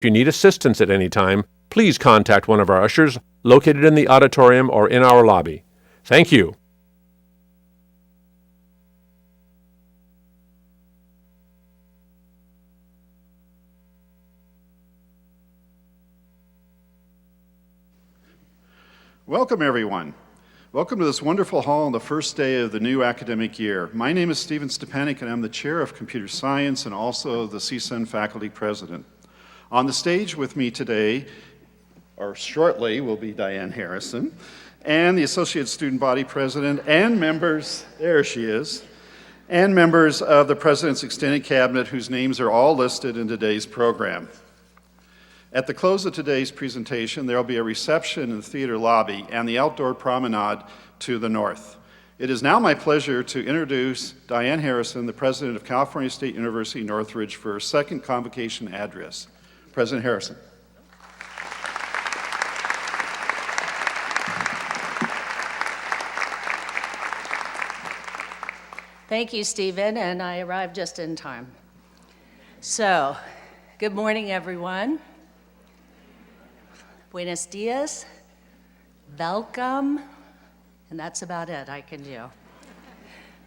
If you need assistance at any time, please contact one of our ushers located in the auditorium or in our lobby. Thank you. Welcome, everyone. Welcome to this wonderful hall on the first day of the new academic year. My name is Stephen Stepanek, and I'm the chair of computer science and also the CSUN faculty president. On the stage with me today, or shortly, will be Dianne Harrison, and the associate student body president, and members, there she is, and members of the president's extended cabinet, whose names are all listed in today's program. At the close of today's presentation, there will be a reception in the theater lobby and the outdoor promenade to the north. It is now my pleasure to introduce Dianne Harrison, the president of California State University Northridge, for her second convocation address. President Harrison. Thank you, Stephen, and I arrived just in time. So, good morning, everyone. Buenos dias, welcome, and that's about it I can do.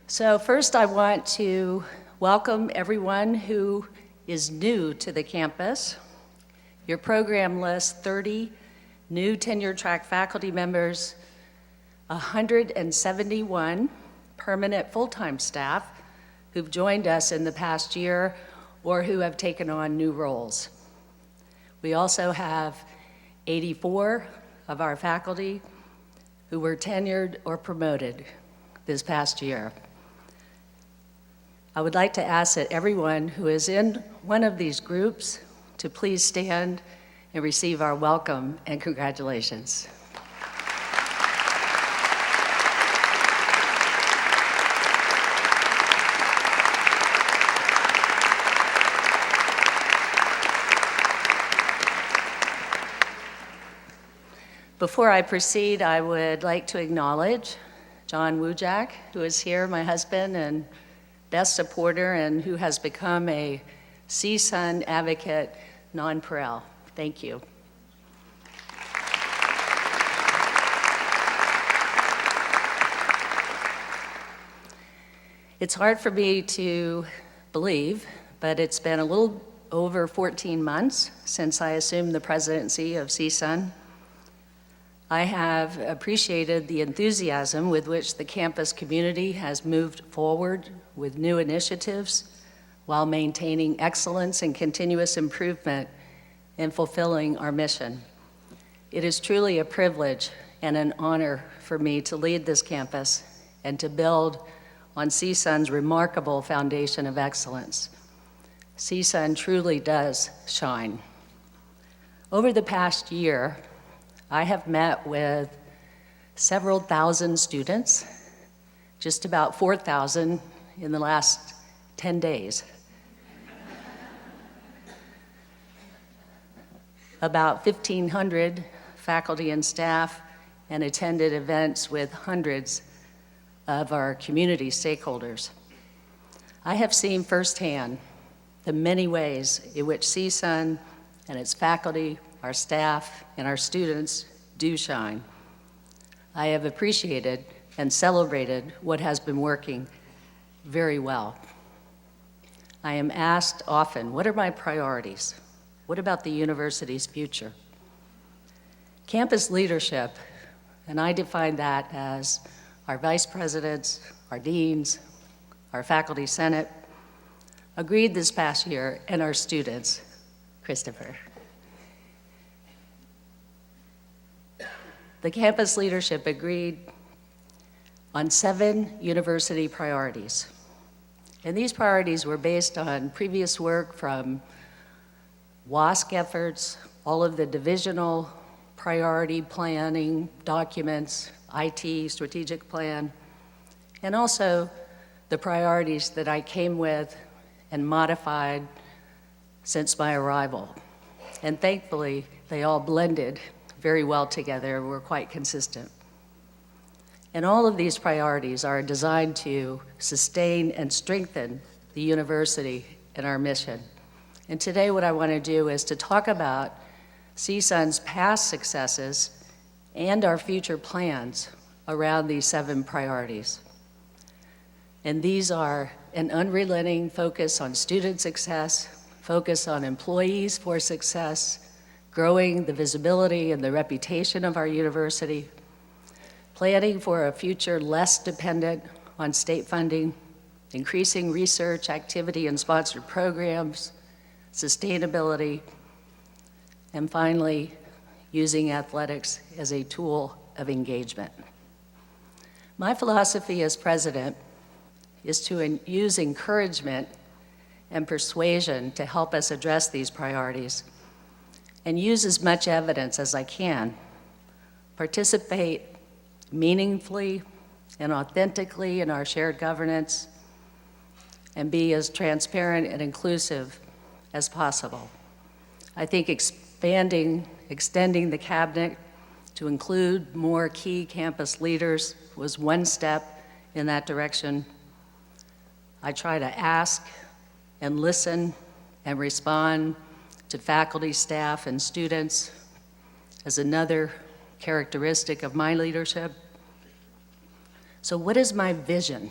So first I want to welcome everyone who is new to the campus. Your program lists 30 new tenure-track faculty members, 171 permanent full-time staff who've joined us in the past year or who have taken on new roles. We also have 84 of our faculty who were tenured or promoted this past year. I would like to ask that everyone who is in one of these groups to please stand and receive our welcome and congratulations. Before I proceed, I would like to acknowledge John Wujak, who is here, my husband and best supporter, and who has become a CSUN advocate non-paral. Thank you. It's hard for me to believe, but it's been a little over 14 months since I assumed the presidency of CSUN. I have appreciated the enthusiasm with which the campus community has moved forward with new initiatives while maintaining excellence and continuous improvement in fulfilling our mission. It is truly a privilege and an honor for me to lead this campus and to build on CSUN's remarkable foundation of excellence. CSUN truly does shine. Over the past year, I have met with several thousand students, just about 4,000 in the last 10 days. About 1,500 faculty and staff, and attended events with hundreds of our community stakeholders. I have seen firsthand the many ways in which CSUN and its faculty, our staff, and our students do shine. I have appreciated and celebrated what has been working very well. I am asked often, what are my priorities? What about the university's future? Campus leadership, and I define that as our vice presidents, our deans, our faculty senate, agreed this past year, and our students, Christopher. The campus leadership agreed on 7 university priorities. And these priorities were based on previous work from WASC efforts, all of the divisional priority planning documents, IT, strategic plan, and also the priorities that I came with and modified since my arrival. And thankfully, they all blended very well together and were quite consistent. And all of these priorities are designed to sustain and strengthen the university and our mission. And today what I want to do is to talk about CSUN's past successes and our future plans around these 7 priorities. And these are an unrelenting focus on student success, focus on employees for success, growing the visibility and the reputation of our university, planning for a future less dependent on state funding, increasing research activity and sponsored programs, sustainability, and finally, using athletics as a tool of engagement. My philosophy as president is to use encouragement and persuasion to help us address these priorities and use as much evidence as I can, participate meaningfully and authentically in our shared governance, and be as transparent and inclusive as possible. I think extending the cabinet to include more key campus leaders was one step in that direction. I try to ask and listen and respond to faculty, staff, and students as another characteristic of my leadership. So what is my vision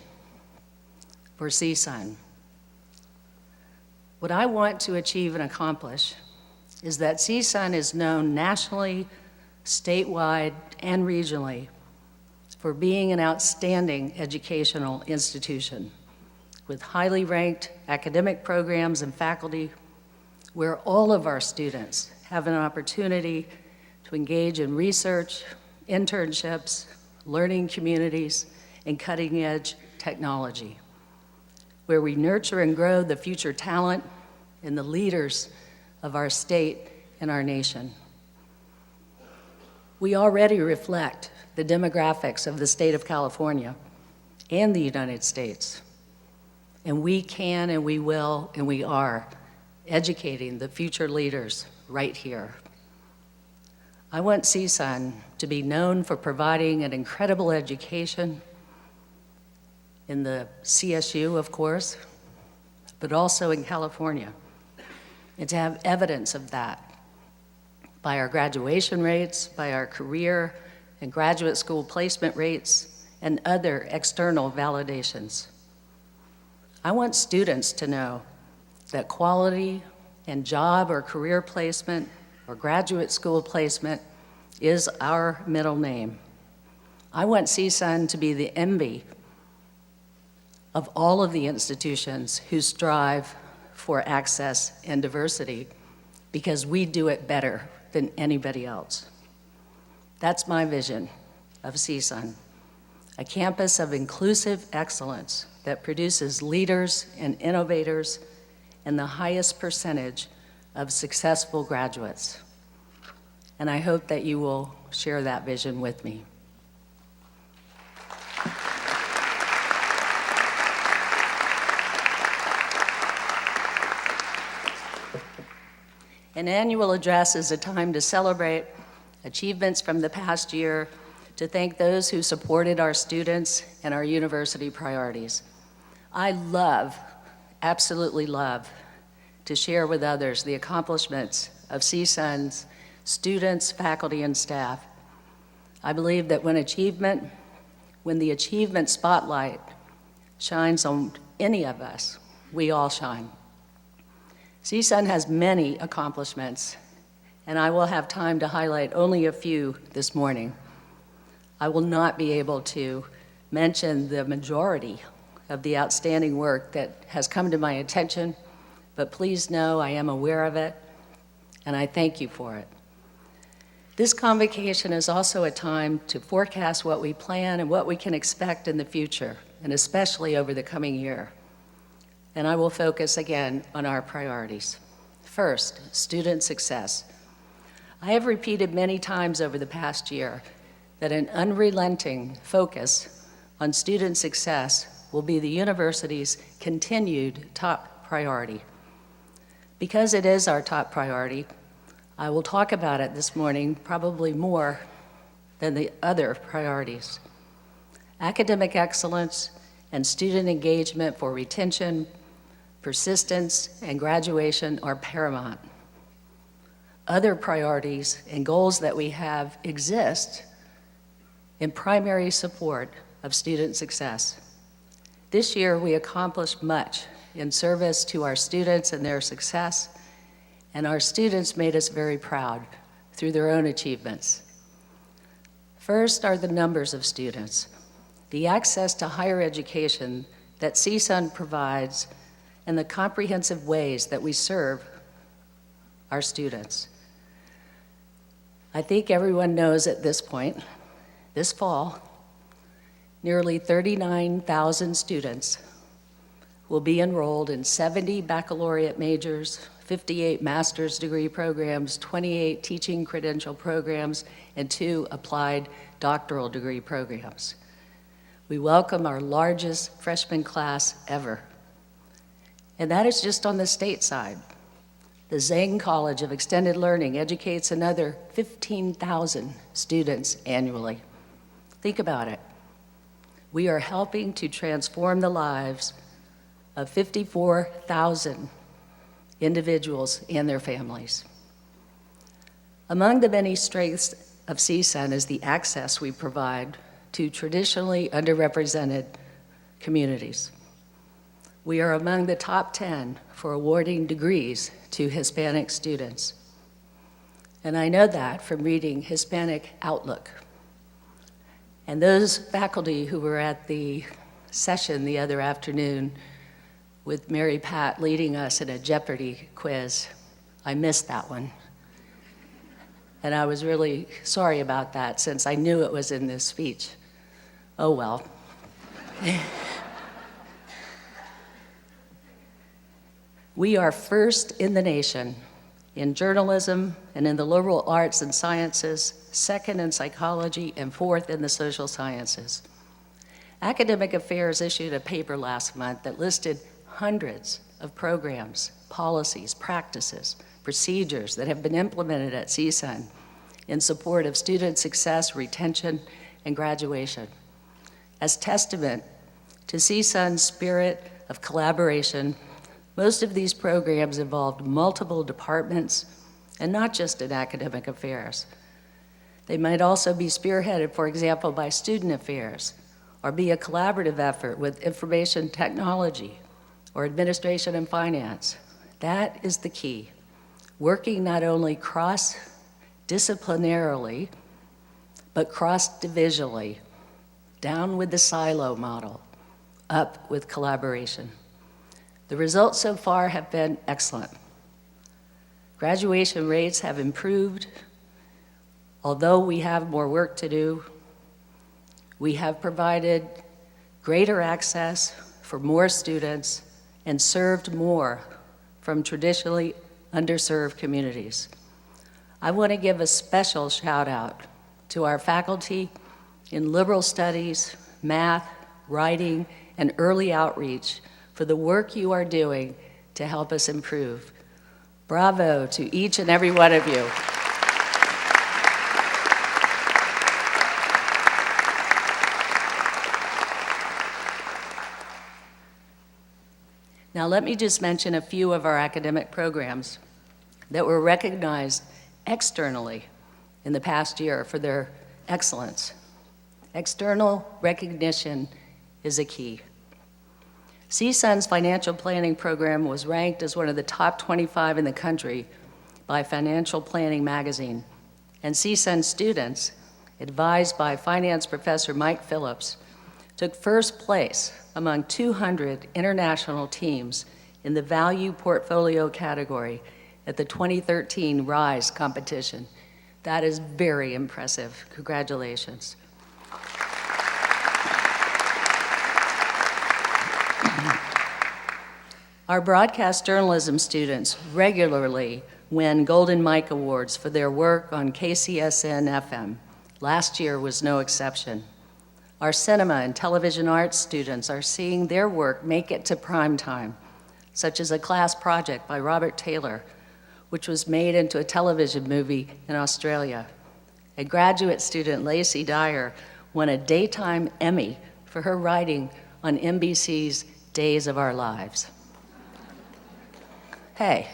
for CSUN? What I want to achieve and accomplish is that CSUN is known nationally, statewide, and regionally for being an outstanding educational institution with highly ranked academic programs and faculty where all of our students have an opportunity to engage in research, internships, learning communities, and cutting-edge technology, where we nurture and grow the future talent and the leaders of our state and our nation. We already reflect the demographics of the state of California and the United States, and we can and we will and we are educating the future leaders right here. I want CSUN to be known for providing an incredible education in the CSU, of course, but also in California, and to have evidence of that by our graduation rates, by our career and graduate school placement rates, and other external validations. I want students to know that quality and job or career placement or graduate school placement is our middle name. I want CSUN to be the envy of all of the institutions who strive for access and diversity because we do it better than anybody else. That's my vision of CSUN, a campus of inclusive excellence that produces leaders and innovators and the highest percentage of successful graduates. And I hope that you will share that vision with me. An annual address is a time to celebrate achievements from the past year, to thank those who supported our students and our university priorities. I love, absolutely love, to share with others the accomplishments of CSUN's students, faculty, and staff. I believe that when the achievement spotlight shines on any of us, we all shine. CSUN has many accomplishments, and I will have time to highlight only a few this morning. I will not be able to mention the majority of the outstanding work that has come to my attention, but please know I am aware of it, and I thank you for it. This convocation is also a time to forecast what we plan and what we can expect in the future, and especially over the coming year. And I will focus again on our priorities. First, student success. I have repeated many times over the past year that an unrelenting focus on student success will be the university's continued top priority. Because it is our top priority, I will talk about it this morning probably more than the other priorities. Academic excellence and student engagement for retention, persistence, and graduation are paramount. Other priorities and goals that we have exist in primary support of student success. This year, we accomplished much in service to our students and their success, and our students made us very proud through their own achievements. First are the numbers of students, the access to higher education that CSUN provides, and the comprehensive ways that we serve our students. I think everyone knows at this point, this fall, nearly 39,000 students will be enrolled in 70 baccalaureate majors, 58 master's degree programs, 28 teaching credential programs, and 2 applied doctoral degree programs. We welcome our largest freshman class ever. And that is just on the state side. The Zhang College of Extended Learning educates another 15,000 students annually. Think about it. We are helping to transform the lives of 54,000 individuals and their families. Among the many strengths of CSUN is the access we provide to traditionally underrepresented communities. We are among the top 10 for awarding degrees to Hispanic students. And I know that from reading Hispanic Outlook. And those faculty who were at the session the other afternoon with Mary Pat leading us in a Jeopardy quiz, I missed that one. And I was really sorry about that since I knew it was in this speech. Oh well. We are first in the nation in journalism and in the liberal arts and sciences, second in psychology, and fourth in the social sciences. Academic Affairs issued a paper last month that listed hundreds of programs, policies, practices, procedures that have been implemented at CSUN in support of student success, retention, and graduation. As testament to CSUN's spirit of collaboration, most of these programs involved multiple departments and not just in academic affairs. They might also be spearheaded, for example, by student affairs, or be a collaborative effort with information technology or administration and finance. That is the key, working not only cross-disciplinarily, but cross-divisionally, down with the silo model, up with collaboration. The results so far have been excellent. Graduation rates have improved. Although we have more work to do, we have provided greater access for more students and served more from traditionally underserved communities. I want to give a special shout out to our faculty in liberal studies, math, writing, and early outreach for the work you are doing to help us improve. Bravo to each and every one of you. Now let me just mention a few of our academic programs that were recognized externally in the past year for their excellence. External recognition is a key. CSUN's financial planning program was ranked as one of the top 25 in the country by Financial Planning magazine, and CSUN students, advised by finance professor Mike Phillips, took first place among 200 international teams in the value portfolio category at the 2013 RISE competition. That is very impressive. Congratulations. Our broadcast journalism students regularly win Golden Mike Awards for their work on KCSN FM. Last year was no exception. Our cinema and television arts students are seeing their work make it to prime time, such as a class project by Robert Taylor, which was made into a television movie in Australia. A graduate student, Lacey Dyer, won a Daytime Emmy for her writing on NBC's Days of Our Lives. Hey.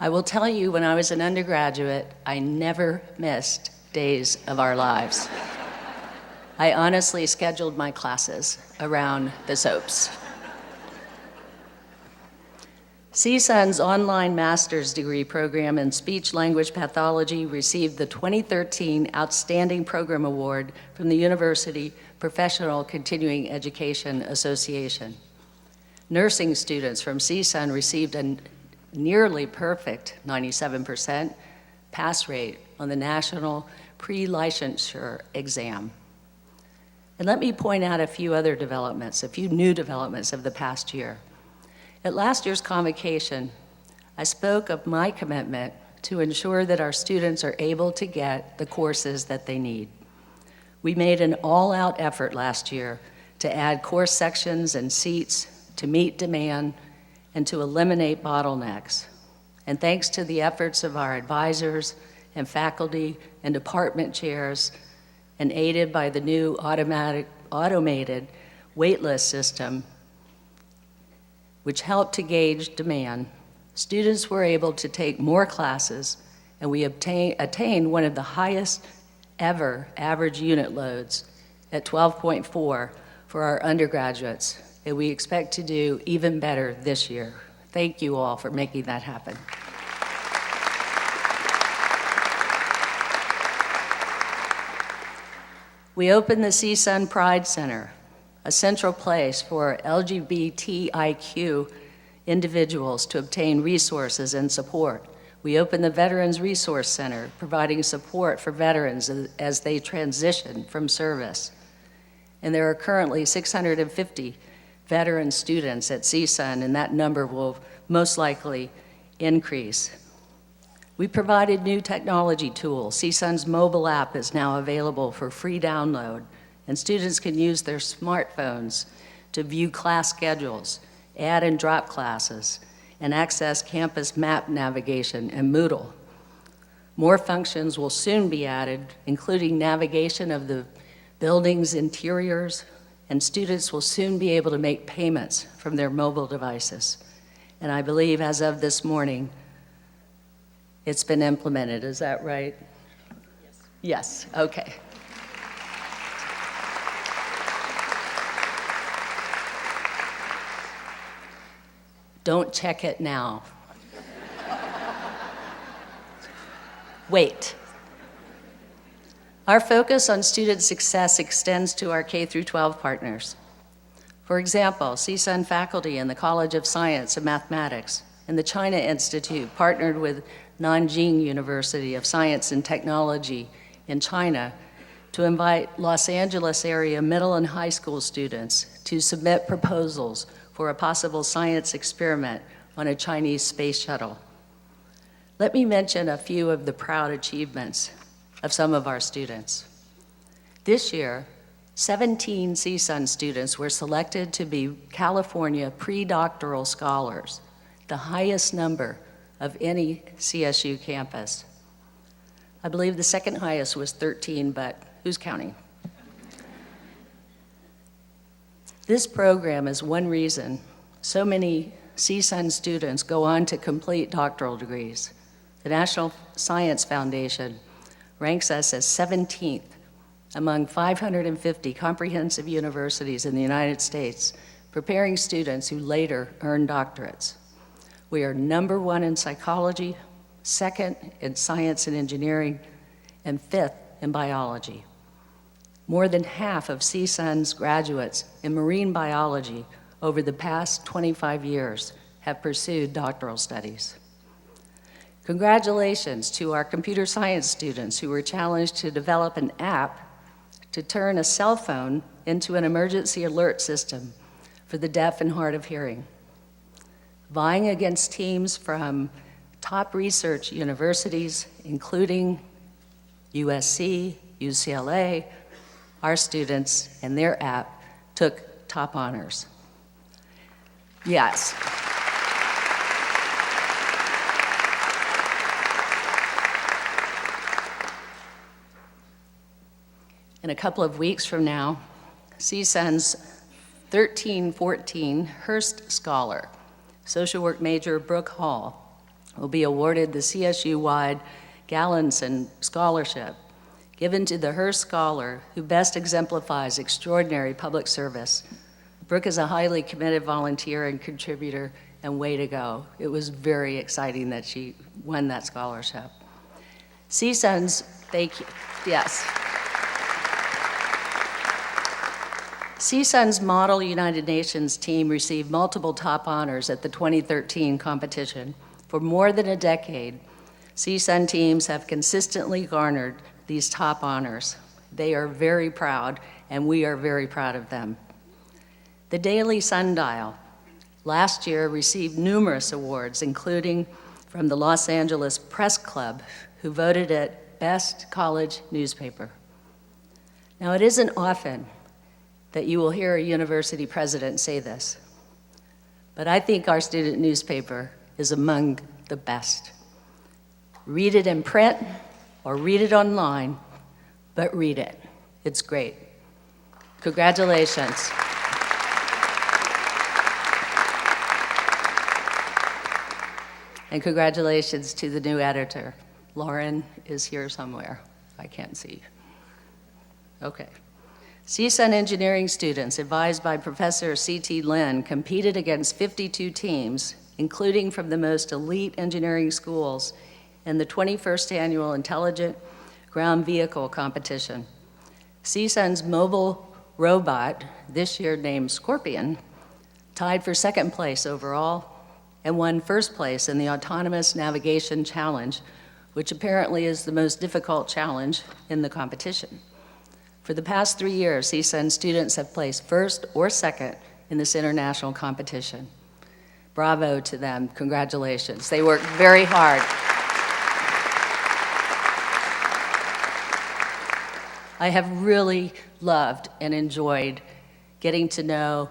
I will tell you, when I was an undergraduate, I never missed days of our lives. I honestly scheduled my classes around the soaps. CSUN's online master's degree program in speech-language pathology received the 2013 Outstanding Program Award from the University Professional Continuing Education Association. Nursing students from CSUN received a nearly perfect 97% pass rate on the National Pre-Licensure Exam. And let me point out a few other developments, a few new developments of the past year. At last year's Convocation, I spoke of my commitment to ensure that our students are able to get the courses that they need. We made an all-out effort last year to add course sections and seats to meet demand and to eliminate bottlenecks. And thanks to the efforts of our advisors and faculty and department chairs, and aided by the new automated waitlist system, which helped to gauge demand, students were able to take more classes, and we attained one of the highest ever average unit loads at 12.4 for our undergraduates, and we expect to do even better this year. Thank you all for making that happen. We opened the CSUN Pride Center, a central place for LGBTIQ individuals to obtain resources and support. We opened the Veterans Resource Center, providing support for veterans as they transition from service. And there are currently 650 veteran students at CSUN, and that number will most likely increase. We provided new technology tools. CSUN's mobile app is now available for free download, and students can use their smartphones to view class schedules, add and drop classes, and access campus map navigation and Moodle. More functions will soon be added, including navigation of the building's interiors, and students will soon be able to make payments from their mobile devices. And I believe as of this morning, it's been implemented. Is that right? Yes. Yes, okay. Don't check it now. Wait. Our focus on student success extends to our K-12 partners. For example, CSUN faculty in the College of Science and Mathematics and the China Institute partnered with Nanjing University of Science and Technology in China to invite Los Angeles area middle and high school students to submit proposals for a possible science experiment on a Chinese space shuttle. Let me mention a few of the proud achievements of some of our students. This year, 17 CSUN students were selected to be California pre-doctoral scholars, the highest number of any CSU campus. I believe the second highest was 13, but who's counting? This program is one reason so many CSUN students go on to complete doctoral degrees. The National Science Foundation ranks us as 17th among 550 comprehensive universities in the United States, preparing students who later earn doctorates. We are #1 in psychology, 2nd in science and engineering, and 5th in biology. More than half of CSUN's graduates in marine biology over the past 25 years have pursued doctoral studies. Congratulations to our computer science students who were challenged to develop an app to turn a cell phone into an emergency alert system for the deaf and hard of hearing. Vying against teams from top research universities, including USC, UCLA, our students and their app took top honors. Yes. In a couple of weeks from now, CSUN's 1314 Hearst Scholar, social work major Brooke Hall, will be awarded the CSU-wide Gallinson Scholarship, given to the Hearst Scholar who best exemplifies extraordinary public service. Brooke is a highly committed volunteer and contributor, and way to go. It was very exciting that she won that scholarship. CSUN's, thank you, yes. CSUN's Model United Nations team received multiple top honors at the 2013 competition. For more than a decade, CSUN teams have consistently garnered these top honors. They are very proud, and we are very proud of them. The Daily Sundial last year received numerous awards, including from the Los Angeles Press Club, who voted it Best College Newspaper. Now, it isn't often that you will hear a university president say this, but I think our student newspaper is among the best. Read it in print or read it online, but read it. It's great. Congratulations. And congratulations to the new editor. Lauren is here somewhere. I can't see. Okay. CSUN engineering students, advised by Professor C.T. Lin, competed against 52 teams, including from the most elite engineering schools, in the 21st Annual Intelligent Ground Vehicle Competition. CSUN's mobile robot, this year named Scorpion, tied for second place overall and won first place in the Autonomous Navigation Challenge, which apparently is the most difficult challenge in the competition. For the past 3 years, CSUN students have placed first or second in this international competition. Bravo to them, congratulations. They worked very hard. I have really loved and enjoyed getting to know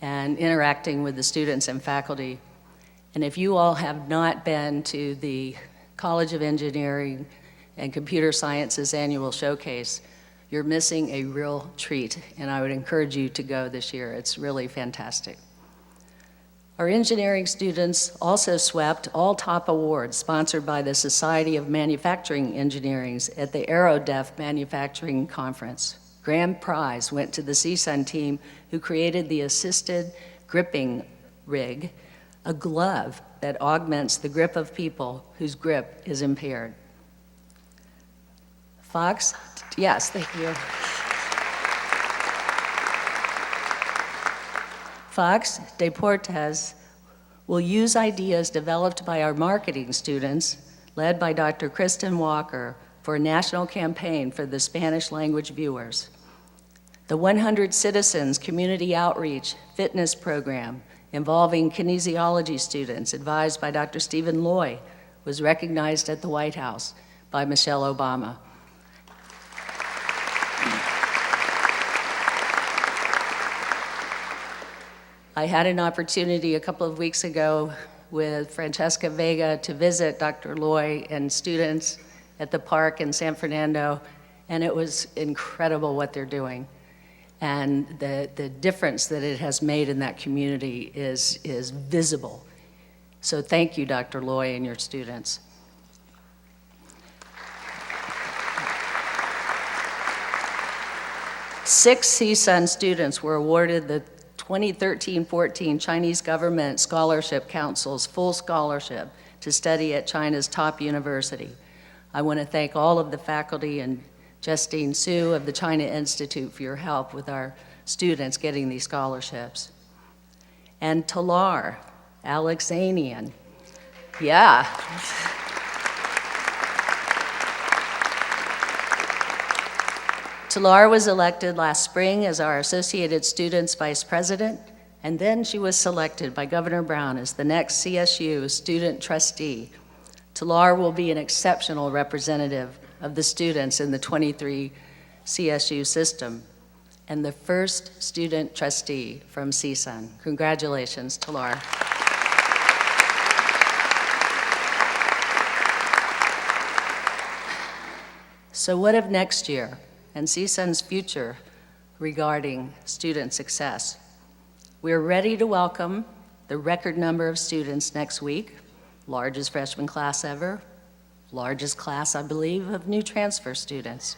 and interacting with the students and faculty. And if you all have not been to the College of Engineering and Computer Sciences annual showcase, you're missing a real treat, and I would encourage you to go this year. It's really fantastic. Our engineering students also swept all top awards sponsored by the Society of Manufacturing Engineering at the AeroDef Manufacturing Conference. Grand prize went to the CSUN team who created the assisted gripping rig, a glove that augments the grip of people whose grip is impaired. Fox, yes, thank you. Fox Deportes will use ideas developed by our marketing students, led by Dr. Kristen Walker, for a national campaign for the Spanish language viewers. The 100 Citizens Community Outreach Fitness Program involving kinesiology students, advised by Dr. Stephen Loy, was recognized at the White House by Michelle Obama. I had an opportunity a couple of weeks ago with Francesca Vega to visit Dr. Loy and students at the park in San Fernando, and it was incredible what they're doing. And the difference that it has made in that community is visible. So thank you, Dr. Loy, and your students. Six CSUN students were awarded the 2013-14 Chinese Government Scholarship Council's full scholarship to study at China's top university. I want to thank all of the faculty and Justine Su of the China Institute for your help with our students getting these scholarships. And Talar Alexanian, yeah. Talar was elected last spring as our Associated Students Vice President, and then she was selected by Governor Brown as the next CSU Student Trustee. Talar will be an exceptional representative of the students in the 23 CSU system, and the first student trustee from CSUN. Congratulations, Talar. So what of next year and CSUN's future regarding student success. We're ready to welcome the record number of students next week, largest freshman class ever, largest class, I believe, of new transfer students,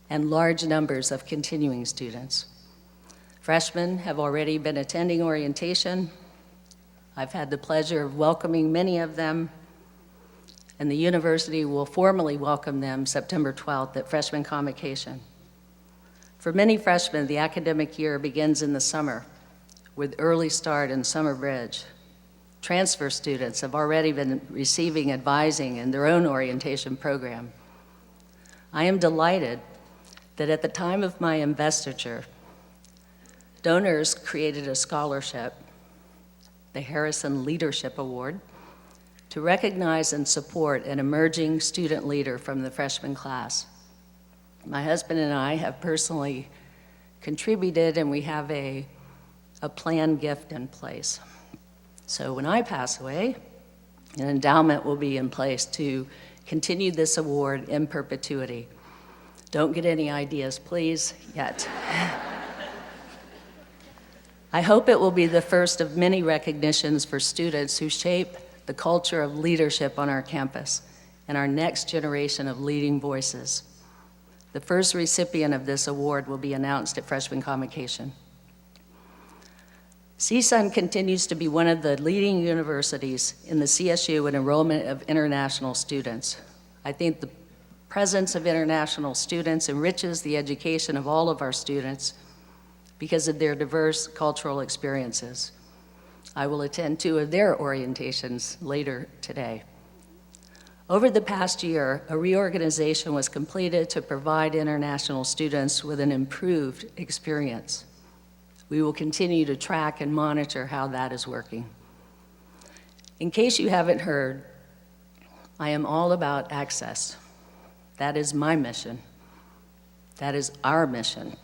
and large numbers of continuing students. Freshmen have already been attending orientation. I've had the pleasure of welcoming many of them, and the university will formally welcome them September 12th at Freshman Convocation. For many freshmen, the academic year begins in the summer with early start and summer bridge. Transfer students have already been receiving advising in their own orientation program. I am delighted that at the time of my investiture, donors created a scholarship, the Harrison Leadership Award, to recognize and support an emerging student leader from the freshman class. My husband and I have personally contributed, and we have a planned gift in place. So when I pass away, an endowment will be in place to continue this award in perpetuity. Don't get any ideas, please, yet. I hope it will be the first of many recognitions for students who shape the culture of leadership on our campus and our next generation of leading voices. The first recipient of this award will be announced at Freshman Convocation. CSUN continues to be one of the leading universities in the CSU in enrollment of international students. I think the presence of international students enriches the education of all of our students because of their diverse cultural experiences. I will attend 2 of their orientations later today. Over the past year, a reorganization was completed to provide international students with an improved experience. We will continue to track and monitor how that is working. In case you haven't heard, I am all about access. That is my mission. That is our mission.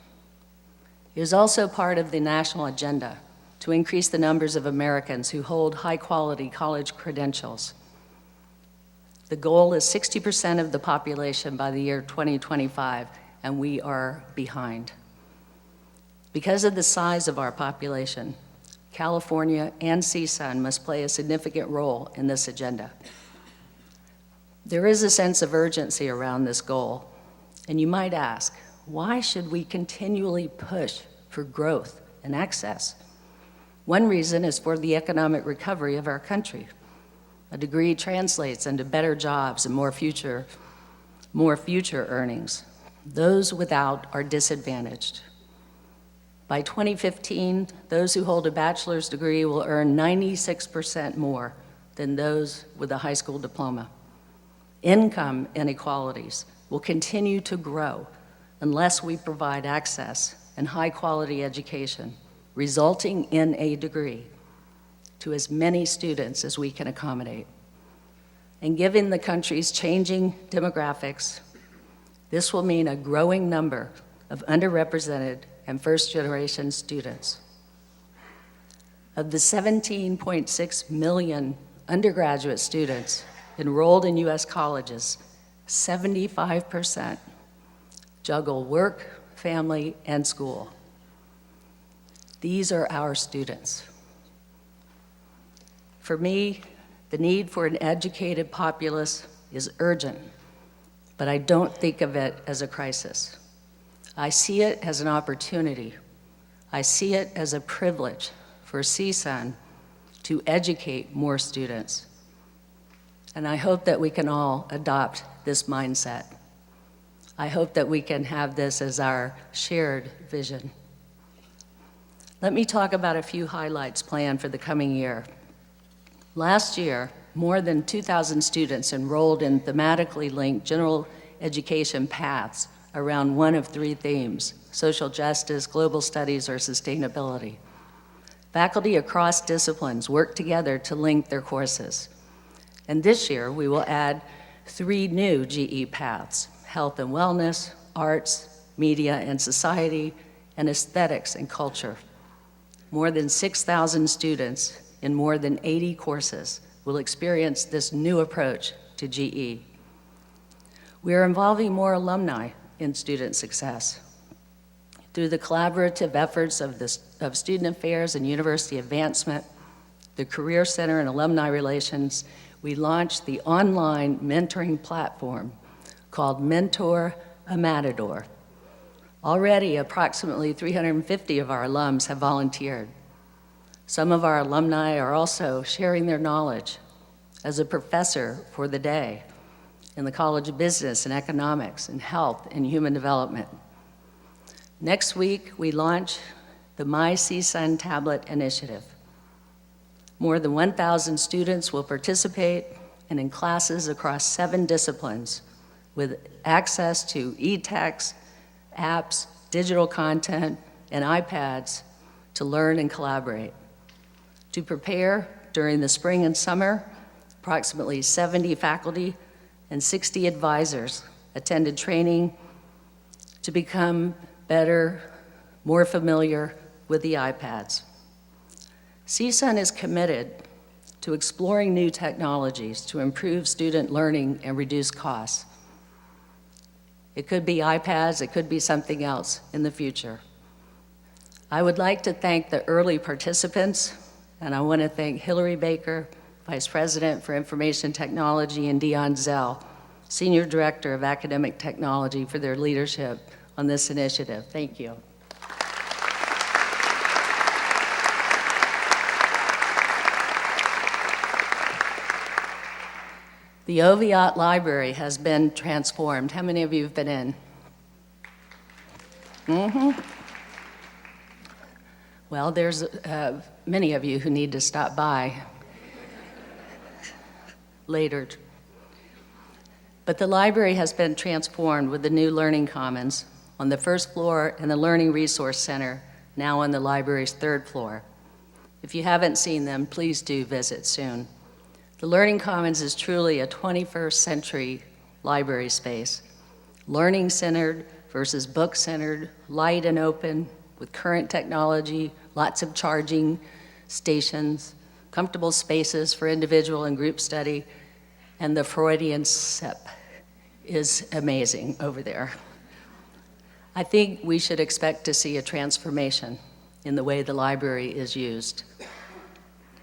It is also part of the national agenda to increase the numbers of Americans who hold high-quality college credentials. The goal is 60% of the population by the year 2025, and we are behind. Because of the size of our population, California and CSUN must play a significant role in this agenda. There is a sense of urgency around this goal, and you might ask, why should we continually push for growth and access? One reason is for the economic recovery of our country. A degree translates into better jobs and more future earnings. Those without are disadvantaged. By 2015, those who hold a bachelor's degree will earn 96% more than those with a high school diploma. Income inequalities will continue to grow unless we provide access and high-quality education, resulting in a degree, to as many students as we can accommodate. And given the country's changing demographics, this will mean a growing number of underrepresented and first-generation students. Of the 17.6 million undergraduate students enrolled in U.S. colleges, 75% juggle work, family, and school. These are our students. For me, the need for an educated populace is urgent, but I don't think of it as a crisis. I see it as an opportunity. I see it as a privilege for CSUN to educate more students. And I hope that we can all adopt this mindset. I hope that we can have this as our shared vision. Let me talk about a few highlights planned for the coming year. Last year, more than 2,000 students enrolled in thematically linked general education paths around one of 3 themes: social justice, global studies, or sustainability. Faculty across disciplines work together to link their courses. And this year, we will add 3 new GE paths: health and wellness, arts, media and society, and aesthetics and culture. More than 6,000 students in more than 80 courses will experience this new approach to GE. We are involving more alumni in student success. Through the collaborative efforts of Student Affairs and University Advancement, the Career Center and Alumni Relations, we launched the online mentoring platform called Mentor a Matador. Already, approximately 350 of our alums have volunteered. Some of our alumni are also sharing their knowledge as a professor for the day in the College of Business and Economics and Health and Human Development. Next week, we launch the My CSUN Tablet Initiative. More than 1,000 students will participate and in classes across 7 disciplines with access to e-texts, apps, digital content, and iPads to learn and collaborate. To prepare during the spring and summer, approximately 70 faculty and 60 advisors attended training to become better, more familiar with the iPads. CSUN is committed to exploring new technologies to improve student learning and reduce costs. It could be iPads, it could be something else in the future. I would like to thank the early participants, and I want to thank Hillary Baker, Vice President for Information Technology, and Dianne F, Senior Director of Academic Technology, for their leadership on this initiative. Thank you. The Oviatt Library has been transformed. How many of you have been in? Well, there's many of you who need to stop by later. But the library has been transformed with the new Learning Commons on the first floor and the Learning Resource Center now on the library's 3rd floor. If you haven't seen them, please do visit soon. The Learning Commons is truly a 21st century library space, learning-centered versus book-centered, light and open, with current technology, lots of charging stations, comfortable spaces for individual and group study, and the Freudian sip is amazing over there. I think we should expect to see a transformation in the way the library is used.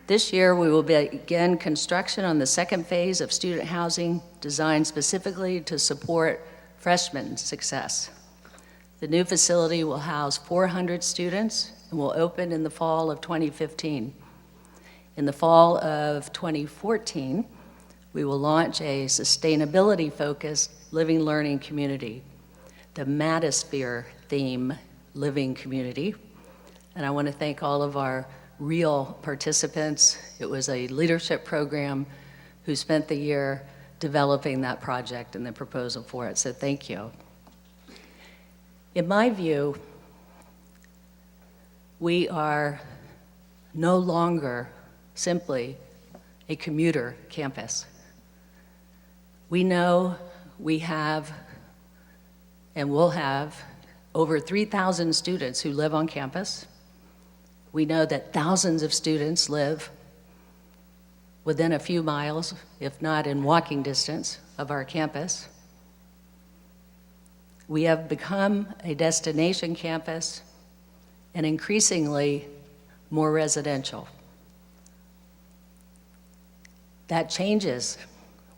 This year, we will begin construction on the 2nd phase of student housing designed specifically to support freshman success. The new facility will house 400 students and will open in the fall of 2015. In the fall of 2014, we will launch a sustainability-focused living learning community, the Matosphere theme living community. And I want to thank all of our real participants. It was a leadership program who spent the year developing that project and the proposal for it, so thank you. In my view, we are no longer simply a commuter campus. We know we have and will have over 3,000 students who live on campus. We know that thousands of students live within a few miles, if not in walking distance, of our campus. We have become a destination campus and increasingly more residential. That changes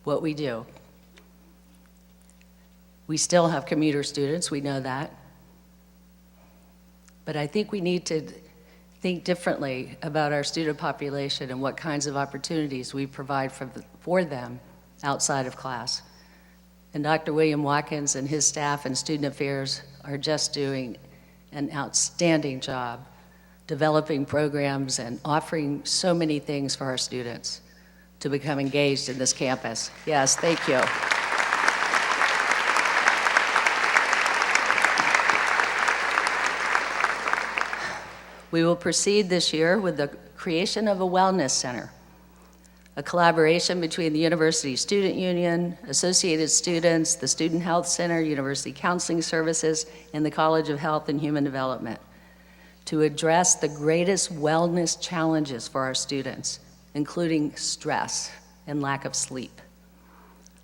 what we do. We still have commuter students, we know that. But I think we need to think differently about our student population and what kinds of opportunities we provide for them outside of class. And Dr. William Watkins and his staff and Student Affairs are just doing an outstanding job developing programs and offering so many things for our students to become engaged in this campus. Yes, thank you. We will proceed this year with the creation of a wellness center, a collaboration between the University Student Union, Associated Students, the Student Health Center, University Counseling Services, and the College of Health and Human Development to address the greatest wellness challenges for our students, including stress and lack of sleep.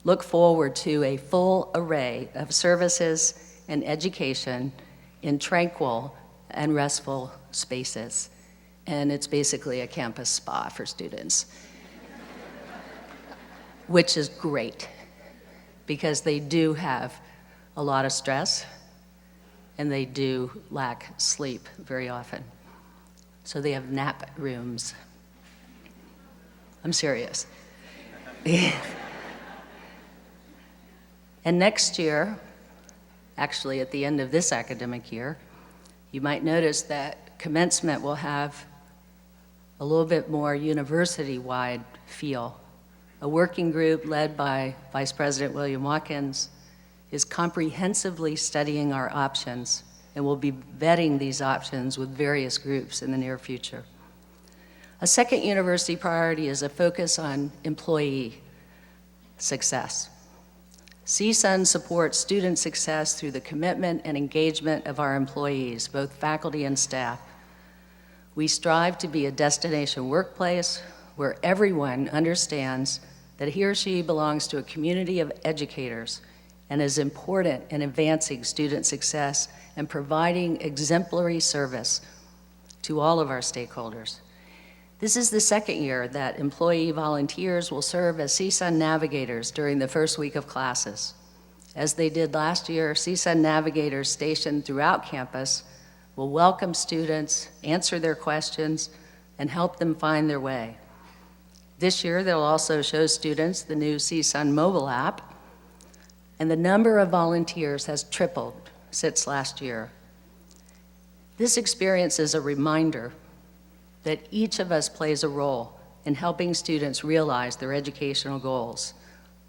Look forward to a full array of services and education in tranquil and restful spaces. And it's basically a campus spa for students, which is great because they do have a lot of stress and they do lack sleep very often. So they have nap rooms. I'm serious. And next year, actually at the end of this academic year, you might notice that commencement will have a little bit more university-wide feel. A working group led by Vice President William Watkins is comprehensively studying our options and will be vetting these options with various groups in the near future. A second university priority is a focus on employee success. CSUN supports student success through the commitment and engagement of our employees, both faculty and staff. We strive to be a destination workplace where everyone understands that he or she belongs to a community of educators and is important in advancing student success and providing exemplary service to all of our stakeholders. This is the second year that employee volunteers will serve as CSUN navigators during the first week of classes. As they did last year, CSUN navigators stationed throughout campus will welcome students, answer their questions, and help them find their way. This year, they'll also show students the new CSUN mobile app, and the number of volunteers has tripled since last year. This experience is a reminder that each of us plays a role in helping students realize their educational goals.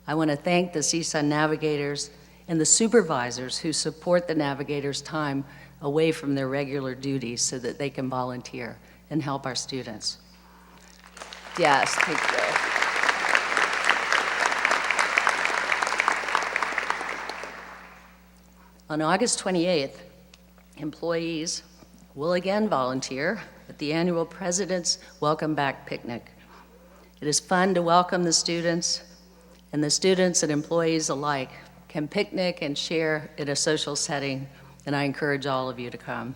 I want to thank the CSUN navigators and the supervisors who support the navigators' time away from their regular duties so that they can volunteer and help our students. Yes, thank you. On August 28th, employees will again volunteer at the annual President's Welcome Back Picnic. It is fun to welcome the students, and the students and employees alike can picnic and share in a social setting, and I encourage all of you to come.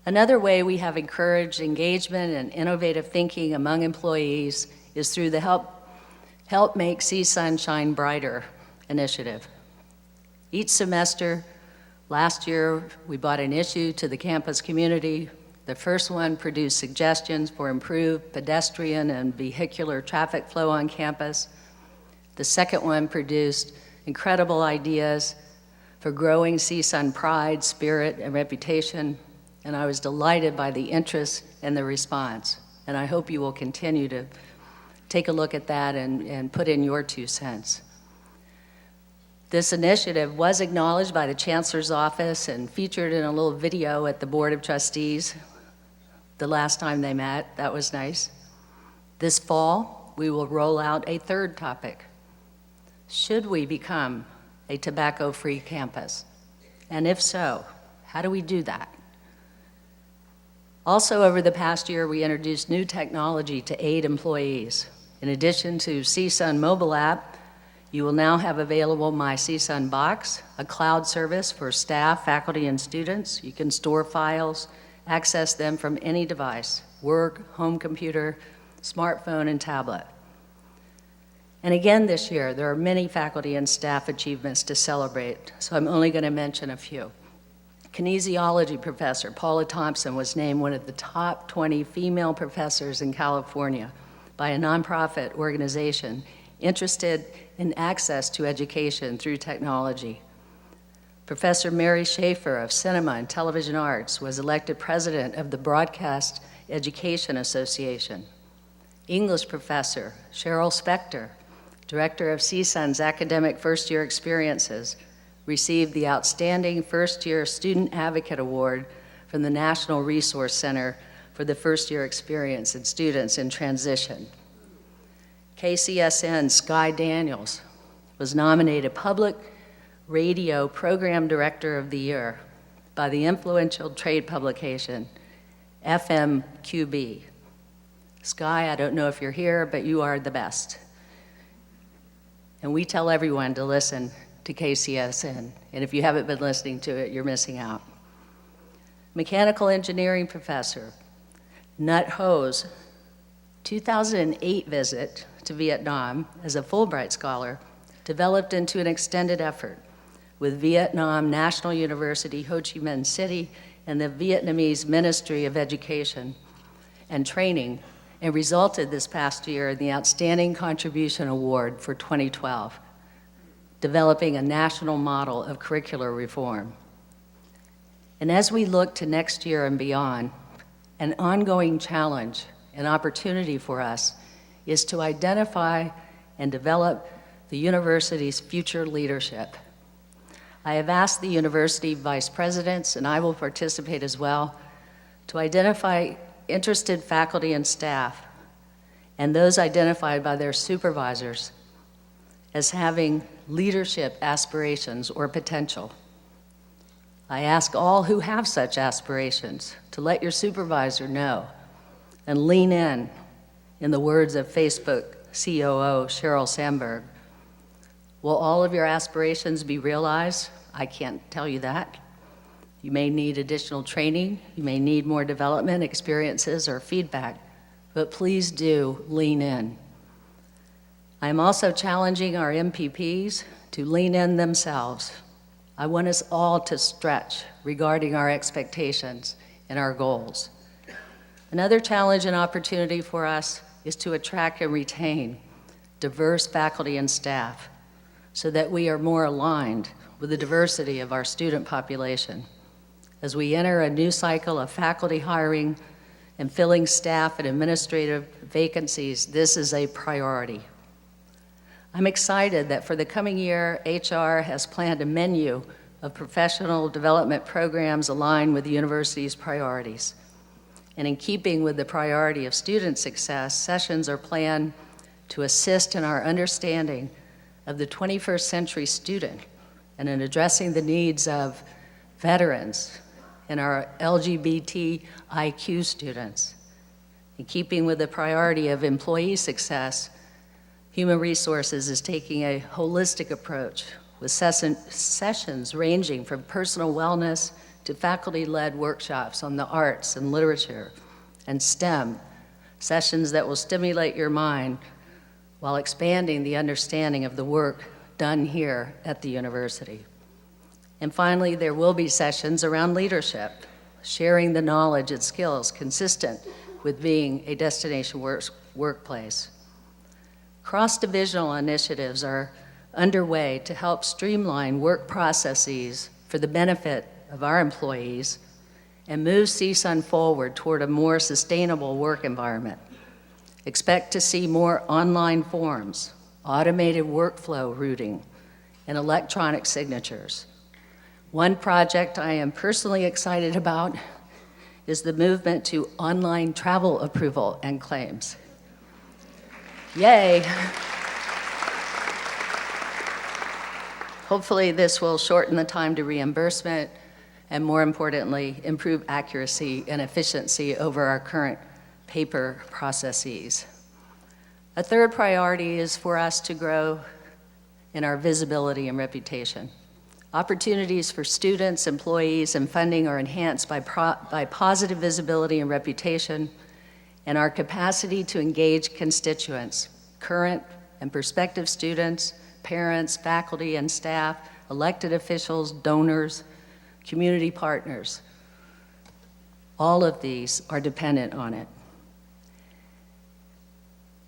Another way we have encouraged engagement and innovative thinking among employees is through the Help Make CSUN Shine Brighter initiative. Each semester, last year, we brought an issue to the campus community. The first one produced suggestions for improved pedestrian and vehicular traffic flow on campus. The second one produced incredible ideas for growing CSUN pride, spirit, and reputation, and I was delighted by the interest and the response. And I hope you will continue to take a look at that and put in your 2 cents. This initiative was acknowledged by the Chancellor's Office and featured in a little video at the Board of Trustees the last time they met. That was nice. This fall, we will roll out a third topic. Should we become a tobacco-free campus? And if so, how do we do that? Also, over the past year, we introduced new technology to aid employees. In addition to CSUN mobile app, you will now have available My CSUN Box, a cloud service for staff, faculty, and students. You can store files, access them from any device, work, home computer, smartphone, and tablet. And again this year, there are many faculty and staff achievements to celebrate, so I'm only going to mention a few. Kinesiology professor Paula Thompson was named one of the top 20 female professors in California by a nonprofit organization interested in access to education through technology. Professor Mary Schaefer of Cinema and Television Arts was elected president of the Broadcast Education Association. English professor Cheryl Spector, director of CSUN's Academic First Year Experiences, received the Outstanding First Year Student Advocate Award from the National Resource Center for the First Year Experience in Students in Transition. KCSN Sky Daniels was nominated Public Radio Program Director of the Year by the influential trade publication FMQB. Sky, I don't know if you're here, but you are the best. And we tell everyone to listen to KCSN, and if you haven't been listening to it, you're missing out. Mechanical engineering professor Nut Ho's 2008 visit to Vietnam as a Fulbright scholar developed into an extended effort with Vietnam National University, Ho Chi Minh City, and the Vietnamese Ministry of Education and Training, and resulted this past year in the Outstanding Contribution Award for 2012, developing a national model of curricular reform. And as we look to next year and beyond, an ongoing challenge and opportunity for us is to identify and develop the university's future leadership. I have asked the university vice presidents, and I will participate as well, to identify interested faculty and staff, and those identified by their supervisors as having leadership aspirations or potential. I ask all who have such aspirations to let your supervisor know and lean in the words of Facebook COO Sheryl Sandberg. Will all of your aspirations be realized? I can't tell you that. You may need additional training, you may need more development experiences or feedback, but please do lean in. I'm also challenging our MPPs to lean in themselves. I want us all to stretch regarding our expectations and our goals. Another challenge and opportunity for us is to attract and retain diverse faculty and staff so that we are more aligned with the diversity of our student population. As we enter a new cycle of faculty hiring and filling staff and administrative vacancies, this is a priority. I'm excited that for the coming year, HR has planned a menu of professional development programs aligned with the university's priorities. And in keeping with the priority of student success, sessions are planned to assist in our understanding of the 21st century student and in addressing the needs of veterans and our LGBTIQ students. In keeping with the priority of employee success, Human Resources is taking a holistic approach with sessions ranging from personal wellness to faculty-led workshops on the arts and literature and STEM, sessions that will stimulate your mind while expanding the understanding of the work done here at the university. And finally, there will be sessions around leadership, sharing the knowledge and skills consistent with being a destination workplace. Cross-divisional initiatives are underway to help streamline work processes for the benefit of our employees and move CSUN forward toward a more sustainable work environment. Expect to see more online forms, automated workflow routing, and electronic signatures. One project I am personally excited about is the movement to online travel approval and claims. Yay! Hopefully this will shorten the time to reimbursement and, more importantly, improve accuracy and efficiency over our current paper processes. A third priority is for us to grow in our visibility and reputation. Opportunities for students, employees, and funding are enhanced by positive visibility and reputation, and our capacity to engage constituents, current and prospective students, parents, faculty and staff, elected officials, donors, community partners. All of these are dependent on it.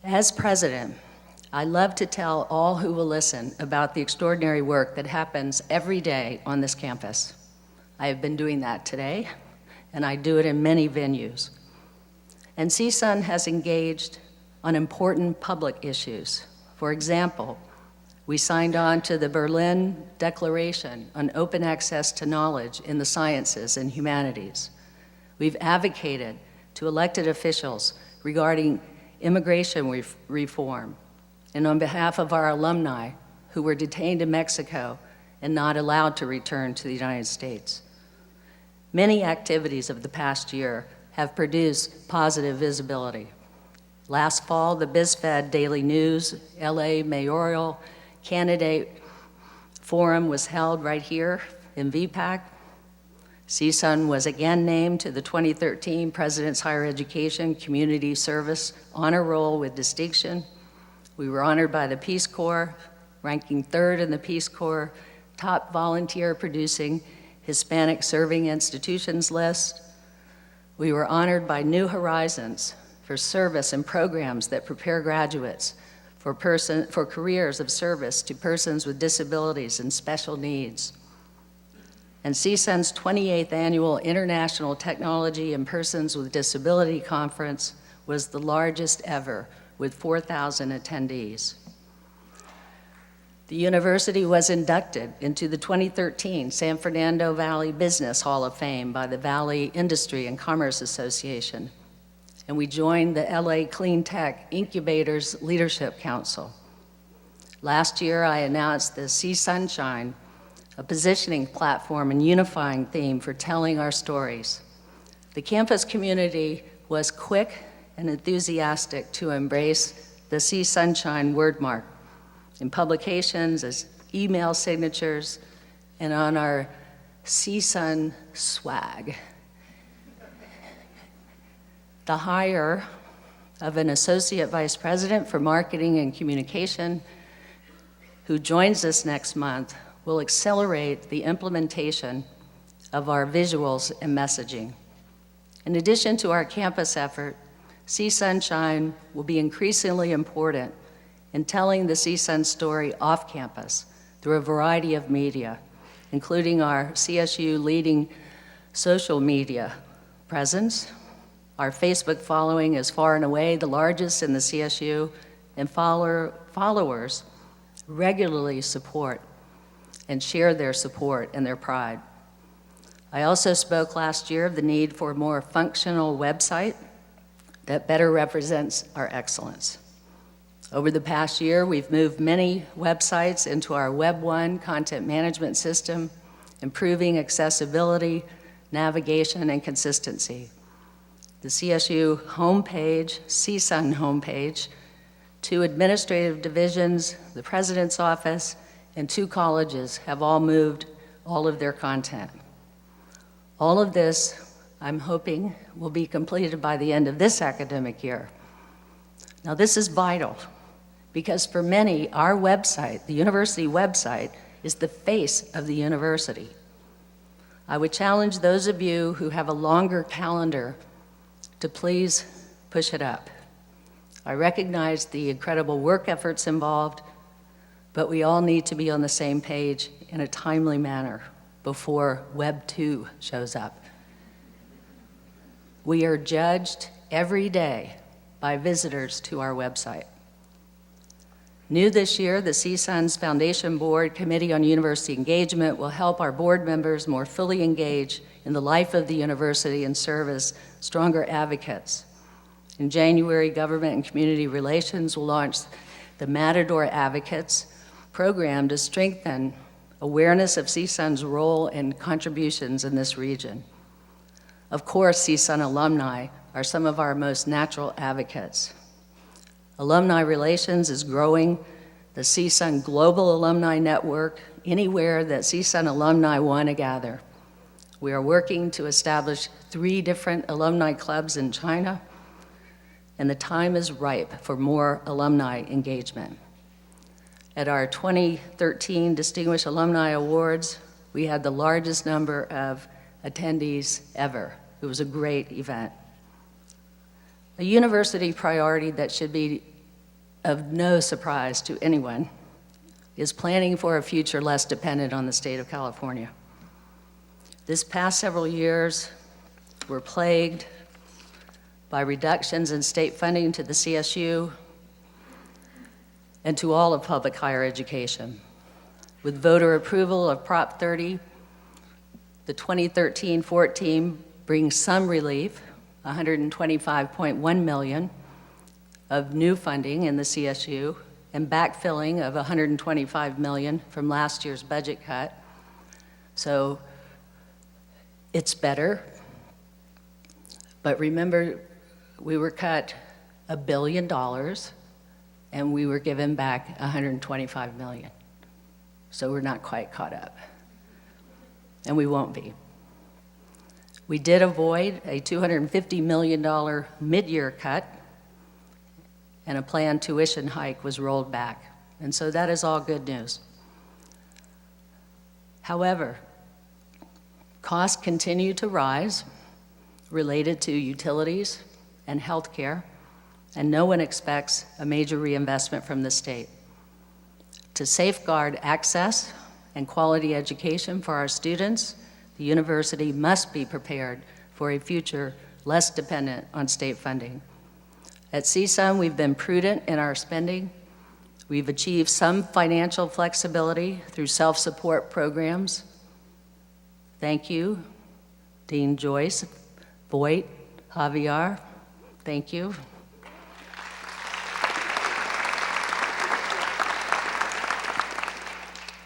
As president, I love to tell all who will listen about the extraordinary work that happens every day on this campus. I have been doing that today, and I do it in many venues. And CSUN has engaged on important public issues. For example, we signed on to the Berlin Declaration on Open Access to Knowledge in the Sciences and Humanities. We've advocated to elected officials regarding immigration reform, and on behalf of our alumni who were detained in Mexico and not allowed to return to the United States. Many activities of the past year have produced positive visibility. Last fall, the BizFed Daily News LA Mayoral Candidate Forum was held right here in VPAC. CSUN was again named to the 2013 President's Higher Education Community Service Honor Roll with distinction. We were honored by the Peace Corps, ranking third in the Peace Corps top volunteer producing Hispanic serving institutions list. We were honored by New Horizons for service and programs that prepare graduates for careers of service to persons with disabilities and special needs. And CSUN's 28th Annual International Technology and Persons with Disability Conference was the largest ever, with 4,000 attendees. The university was inducted into the 2013 San Fernando Valley Business Hall of Fame by the Valley Industry and Commerce Association, and we joined the LA Clean Tech Incubators Leadership Council. Last year, I announced the See Sunshine, a positioning platform and unifying theme for telling our stories. The campus community was quick and enthusiastic to embrace the See Sunshine wordmark in publications, as email signatures, and on our CSUN swag. The hire of an associate vice president for marketing and communication who joins us next month will accelerate the implementation of our visuals and messaging. In addition to our campus effort, See Sunshine will be increasingly important in telling the CSUN story off campus through a variety of media, including our CSU leading social media presence. Our Facebook following is far and away the largest in the CSU, and followers regularly support and share their support and their pride. I also spoke last year of the need for a more functional website that better represents our excellence. Over the past year, we've moved many websites into our Web1 content management system, improving accessibility, navigation, and consistency. The CSU homepage, CSUN homepage, 2 administrative divisions, the president's office, and 2 colleges have all moved all of their content. All of this, I'm hoping, will be completed by the end of this academic year. Now, this is vital, because for many, our website, the university website, is the face of the university. I would challenge those of you who have a longer calendar to please push it up. I recognize the incredible work efforts involved, but we all need to be on the same page in a timely manner before Web 2 shows up. We are judged every day by visitors to our website. New this year, the CSUN's Foundation Board Committee on University Engagement will help our board members more fully engage in the life of the university and serve as stronger advocates. In January, Government and Community Relations will launch the Matador Advocates program to strengthen awareness of CSUN's role and contributions in this region. Of course, CSUN alumni are some of our most natural advocates. Alumni relations is growing the CSUN Global Alumni Network anywhere that CSUN alumni want to gather. We are working to establish 3 different alumni clubs in China, and the time is ripe for more alumni engagement. At our 2013 Distinguished Alumni Awards, we had the largest number of attendees ever. It was a great event. A university priority that should be of no surprise to anyone is planning for a future less dependent on the state of California. This past several years were plagued by reductions in state funding to the CSU and to all of public higher education. With voter approval of Prop 30, the 2013-14 brings some relief, $125.1 million of new funding in the CSU and backfilling of $125 million from last year's budget cut. So it's better. But remember, we were cut $1 billion and we were given back $125 million. So we're not quite caught up. And we won't be. We did avoid a $250 million mid-year cut, and a planned tuition hike was rolled back. And so that is all good news. However, costs continue to rise related to utilities and healthcare, and no one expects a major reinvestment from the state. To safeguard access and quality education for our students, the university must be prepared for a future less dependent on state funding. At CSUN, we've been prudent in our spending. We've achieved some financial flexibility through self-support programs. Thank you, Dean Joyce, Voight, Javier, thank you.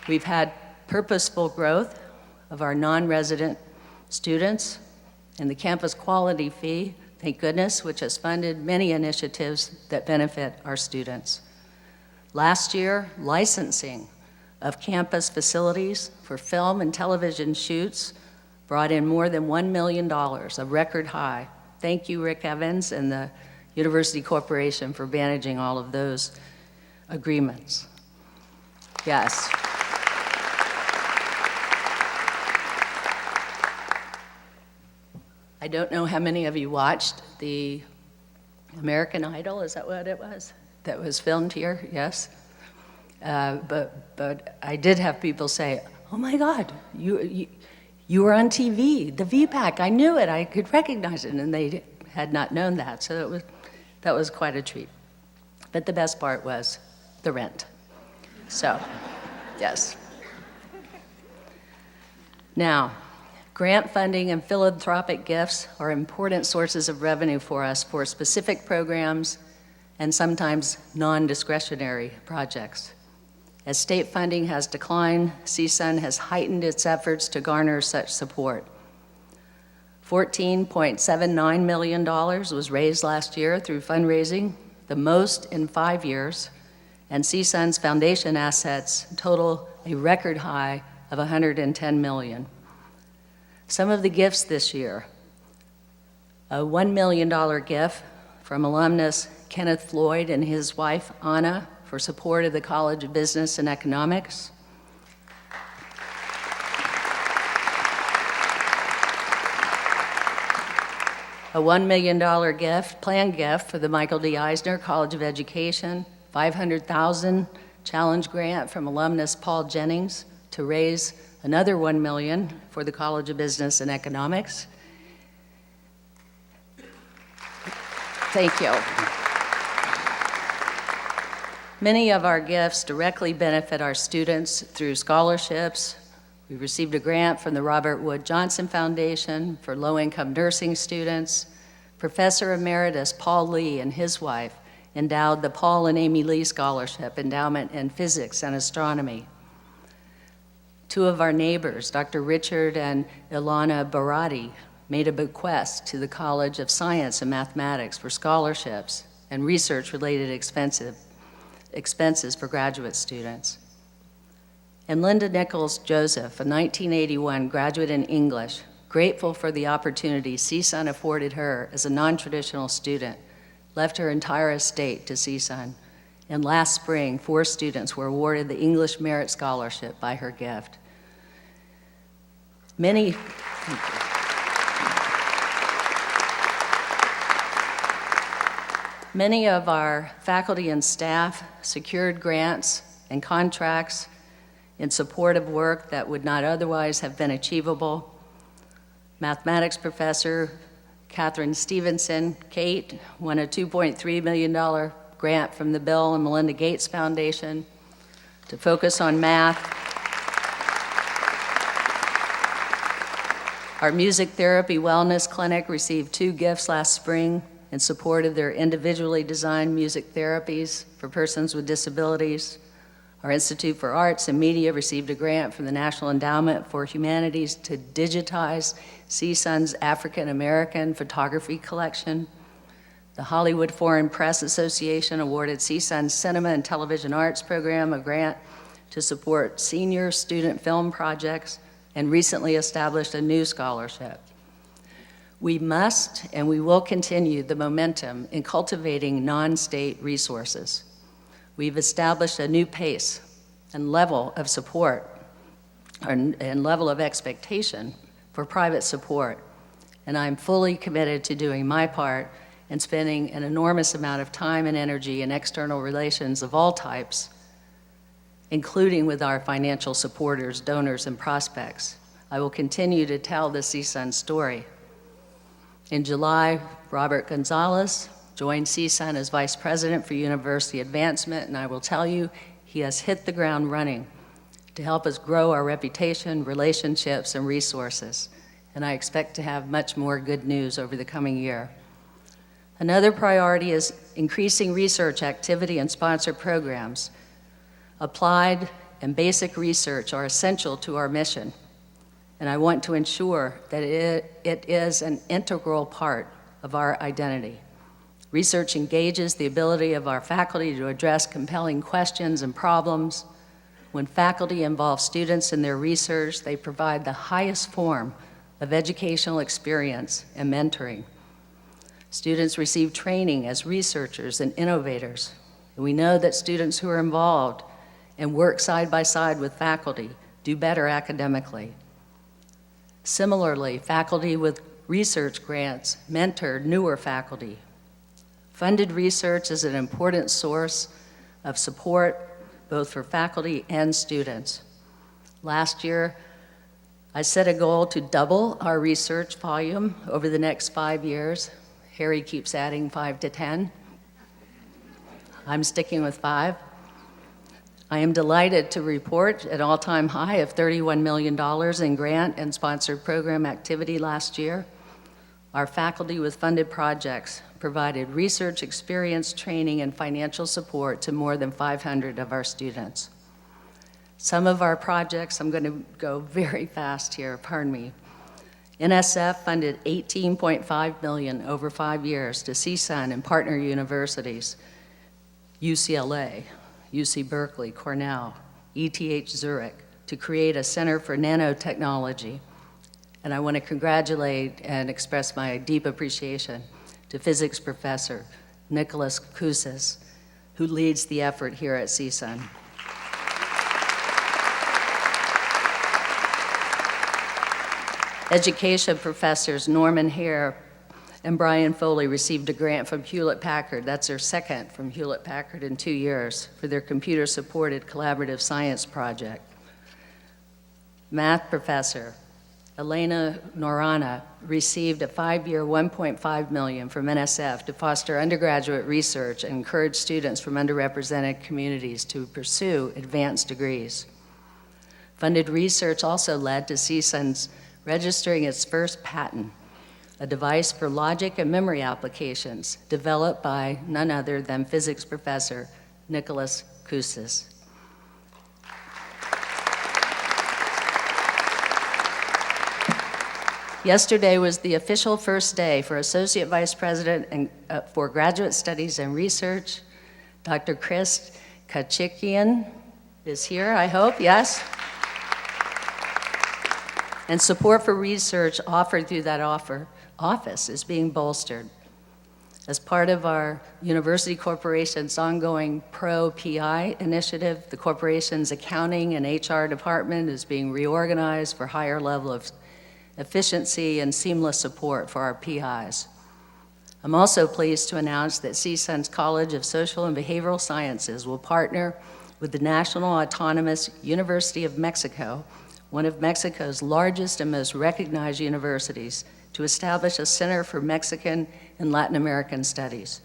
We've had purposeful growth of our non-resident students and the campus quality fee, thank goodness, which has funded many initiatives that benefit our students. Last year, licensing of campus facilities for film and television shoots brought in more than $1 million, a record high. Thank you, Rick Evans and the University Corporation for managing all of those agreements. Yes. I don't know how many of you watched the American Idol, is that what it was? That was filmed here, yes? But I did have people say, oh my God, you were on TV, the VPAC, I knew it, I could recognize it, and they had not known that, so that was quite a treat. But the best part was the rent. So, yes. Now, grant funding and philanthropic gifts are important sources of revenue for us for specific programs and sometimes non-discretionary projects. As state funding has declined, CSUN has heightened its efforts to garner such support. $14.79 million was raised last year through fundraising, the most in 5 years, and CSUN's foundation assets total a record high of $110 million. Some of the gifts this year: a $1 million gift from alumnus Kenneth Floyd and his wife, Anna, for support of the College of Business and Economics. A $1 million gift, planned gift for the Michael D. Eisner College of Education, $500,000 challenge grant from alumnus Paul Jennings to raise another $1 million for the College of Business and Economics. Thank you. Many of our gifts directly benefit our students through scholarships. We received a grant from the Robert Wood Johnson Foundation for low-income nursing students. Professor Emeritus Paul Lee and his wife endowed the Paul and Amy Lee Scholarship Endowment in Physics and Astronomy. Two of our neighbors, Dr. Richard and Ilana Barati, made a bequest to the College of Science and Mathematics for scholarships and research-related expenses for graduate students. And Linda Nichols Joseph, a 1981 graduate in English, grateful for the opportunity CSUN afforded her as a non-traditional student, left her entire estate to CSUN. And last spring, 4 students were awarded the English Merit Scholarship by her gift. Many of our faculty and staff secured grants and contracts in support of work that would not otherwise have been achievable. Mathematics professor Catherine Stevenson, Kate, won a $2.3 million grant from the Bill and Melinda Gates Foundation to focus on math. Our music therapy wellness clinic received 2 gifts last spring in support of their individually designed music therapies for persons with disabilities. Our Institute for Arts and Media received a grant from the National Endowment for Humanities to digitize CSUN's African American photography collection. The Hollywood Foreign Press Association awarded CSUN's Cinema and Television Arts program a grant to support senior student film projects and recently established a new scholarship. We must and we will continue the momentum in cultivating non-state resources. We've established a new pace and level of support and level of expectation for private support, and I'm fully committed to doing my part and spending an enormous amount of time and energy in external relations of all types, including with our financial supporters, donors, and prospects. I will continue to tell the CSUN story. In July, Robert Gonzalez joined CSUN as Vice President for University Advancement, and I will tell you, he has hit the ground running to help us grow our reputation, relationships, and resources. And I expect to have much more good news over the coming year. Another priority is increasing research activity and sponsor programs. Applied and basic research are essential to our mission, and I want to ensure that it is an integral part of our identity. Research engages the ability of our faculty to address compelling questions and problems. When faculty involve students in their research, they provide the highest form of educational experience and mentoring. Students receive training as researchers and innovators, and we know that students who are involved and work side by side with faculty do better academically. Similarly, faculty with research grants mentor newer faculty. Funded research is an important source of support both for faculty and students. Last year, I set a goal to double our research volume over the next 5 years. Harry keeps adding 5 to 10. I'm sticking with 5. I am delighted to report an all-time high of $31 million in grant and sponsored program activity last year. Our faculty with funded projects provided research experience, training, and financial support to more than 500 of our students. Some of our projects, I'm going to go very fast here, pardon me. NSF funded $18.5 million over 5 years to CSUN and partner universities, UCLA, UC Berkeley, Cornell, ETH Zurich, to create a Center for Nanotechnology. And I want to congratulate and express my deep appreciation to physics professor Nicholas Koussis, who leads the effort here at CSUN. Education professors Norman Hare and Brian Foley received a grant from Hewlett-Packard. That's their second from Hewlett-Packard in 2 years for their computer-supported collaborative science project. Math professor Elena Norana received a 5-year $1.5 million from NSF to foster undergraduate research and encourage students from underrepresented communities to pursue advanced degrees. Funded research also led to CSUN's registering its first patent, a device for logic and memory applications developed by none other than physics professor Nicholas Koussis. Yesterday was the official first day for Associate Vice President for Graduate Studies and Research. Dr. Chris Kachikian is here, I hope, yes? And support for research offered through that office is being bolstered. As part of our University Corporation's ongoing Pro-PI initiative, the corporation's accounting and HR department is being reorganized for higher level of efficiency and seamless support for our PIs. I'm also pleased to announce that CSUN's College of Social and Behavioral Sciences will partner with the National Autonomous University of Mexico, one of Mexico's largest and most recognized universities, to establish a Center for Mexican and Latin American Studies.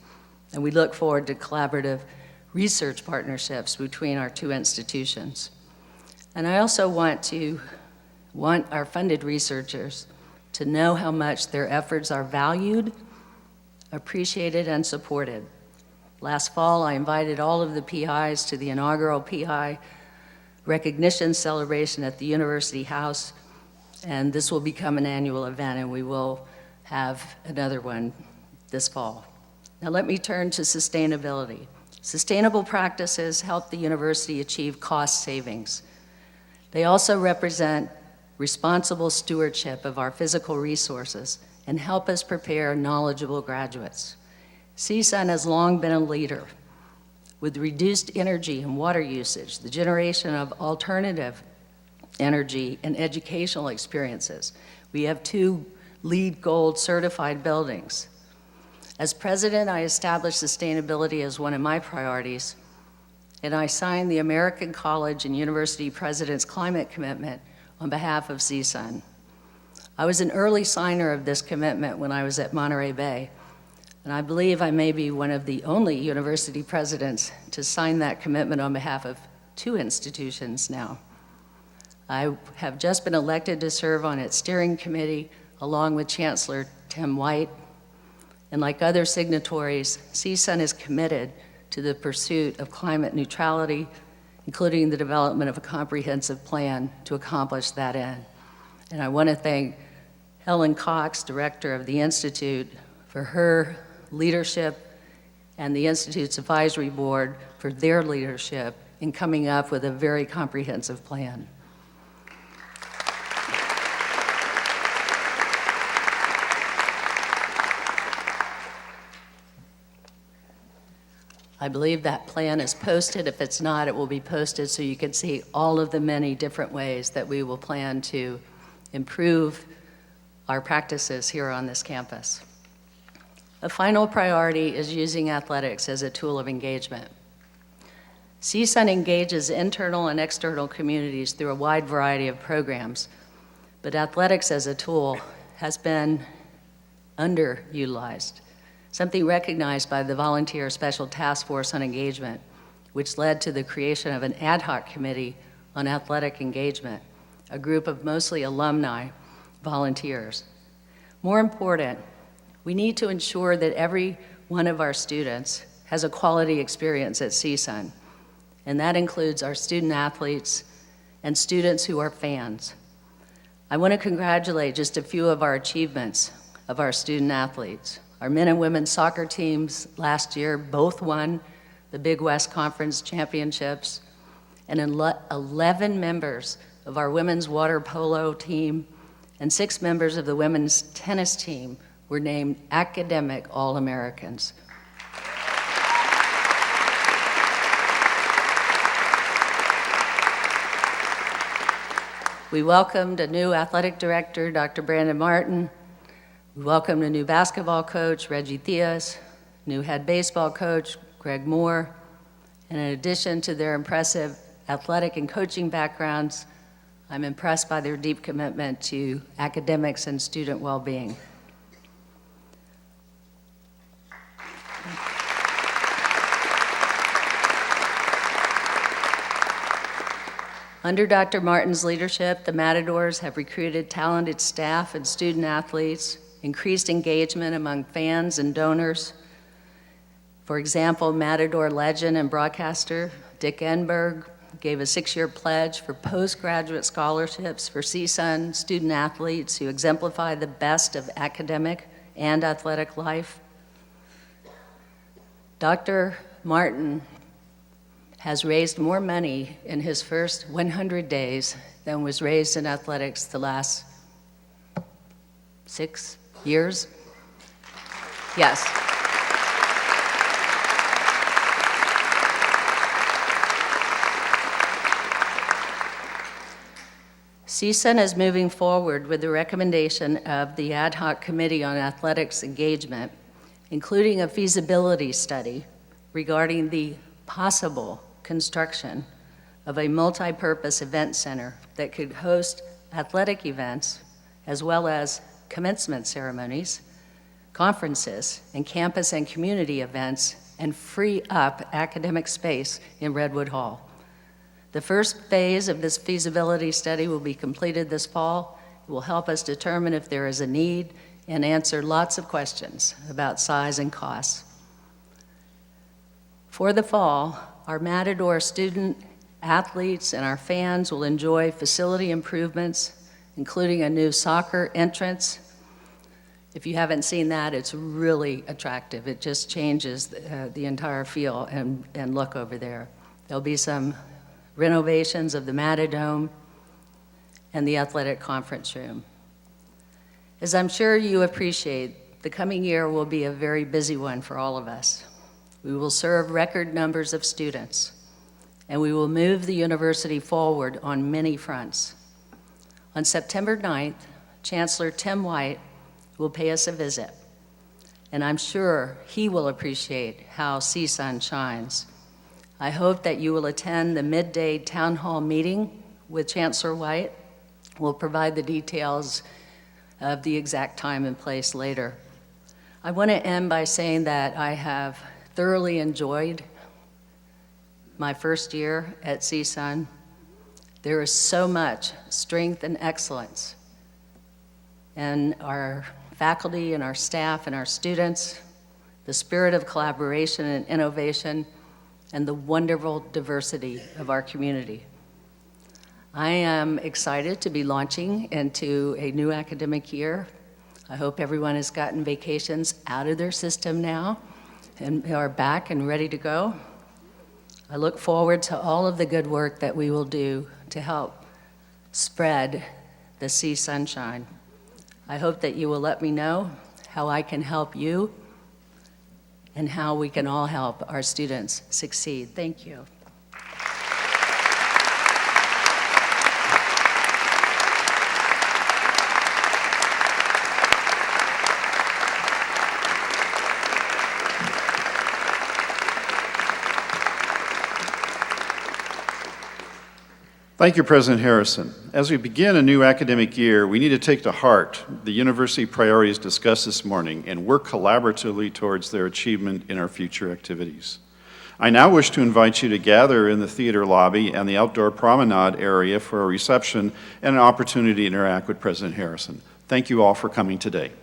And we look forward to collaborative research partnerships between our two institutions. And I also want our funded researchers to know how much their efforts are valued, appreciated, and supported. Last fall, I invited all of the PIs to the inaugural PI recognition celebration at the University House, and this will become an annual event, and we will have another one this fall. Now let me turn to sustainability. Sustainable practices help the university achieve cost savings. They also represent responsible stewardship of our physical resources and help us prepare knowledgeable graduates. CSUN has long been a leader with reduced energy and water usage, the generation of alternative energy and educational experiences. We have 2 LEED Gold certified buildings. As president, I established sustainability as one of my priorities, and I signed the American College and University President's Climate Commitment on behalf of CSUN. I was an early signer of this commitment when I was at Monterey Bay, and I believe I may be one of the only university presidents to sign that commitment on behalf of 2 institutions now. I have just been elected to serve on its steering committee along with Chancellor Tim White, and like other signatories, CSUN is committed to the pursuit of climate neutrality, including the development of a comprehensive plan to accomplish that end. And I want to thank Helen Cox, director of the Institute, for her leadership, and the Institute's advisory board for their leadership in coming up with a very comprehensive plan. I believe that plan is posted. If it's not, it will be posted so you can see all of the many different ways that we will plan to improve our practices here on this campus. A final priority is using athletics as a tool of engagement. CSUN engages internal and external communities through a wide variety of programs, but athletics as a tool has been underutilized, something recognized by the Volunteer Special Task Force on Engagement, which led to the creation of an ad hoc committee on athletic engagement, a group of mostly alumni volunteers. More important, we need to ensure that every one of our students has a quality experience at CSUN, and that includes our student athletes and students who are fans. I want to congratulate just a few of our achievements of our student athletes. Our men and women's soccer teams last year both won the Big West Conference championships, and 11 members of our women's water polo team and 6 members of the women's tennis team were named academic All-Americans. We welcomed a new athletic director, Dr. Brandon Martin. We welcomed a new basketball coach, Reggie Theas, new head baseball coach, Greg Moore, and in addition to their impressive athletic and coaching backgrounds, I'm impressed by their deep commitment to academics and student well-being. Under Dr. Martin's leadership, the Matadors have recruited talented staff and student athletes, increased engagement among fans and donors. For example, Matador legend and broadcaster Dick Enberg gave a 6-year pledge for postgraduate scholarships for CSUN student athletes who exemplify the best of academic and athletic life. Dr. Martin has raised more money in his first 100 days than was raised in athletics the last 6 years. Yes. CSUN is moving forward with the recommendation of the Ad Hoc Committee on Athletics Engagement, including a feasibility study regarding the possible construction of a multi-purpose event center that could host athletic events as well as commencement ceremonies, conferences, and campus and community events, and free up academic space in Redwood Hall. The first phase of this feasibility study will be completed this fall. It will help us determine if there is a need and answer lots of questions about size and costs. For the fall, our Matador student athletes and our fans will enjoy facility improvements, including a new soccer entrance. If you haven't seen that, it's really attractive. It just changes the entire feel and look over there. There'll be some renovations of the Matadome and the athletic conference room. As I'm sure you appreciate, the coming year will be a very busy one for all of us. We will serve record numbers of students, and we will move the university forward on many fronts. On September 9th, Chancellor Tim White will pay us a visit, and I'm sure he will appreciate how CSUN shines. I hope that you will attend the midday town hall meeting with Chancellor White. We'll provide the details of the exact time and place later. I want to end by saying that I have thoroughly enjoyed my first year at CSUN. There is so much strength and excellence in our faculty and our staff and our students, the spirit of collaboration and innovation, and the wonderful diversity of our community. I am excited to be launching into a new academic year. I hope everyone has gotten vacations out of their system now and are back and ready to go. I look forward to all of the good work that we will do to help spread the sea sunshine. I hope that you will let me know how I can help you and how we can all help our students succeed. Thank you. Thank you, President Harrison. As we begin a new academic year, we need to take to heart the university priorities discussed this morning and work collaboratively towards their achievement in our future activities. I now wish to invite you to gather in the theater lobby and the outdoor promenade area for a reception and an opportunity to interact with President Harrison. Thank you all for coming today.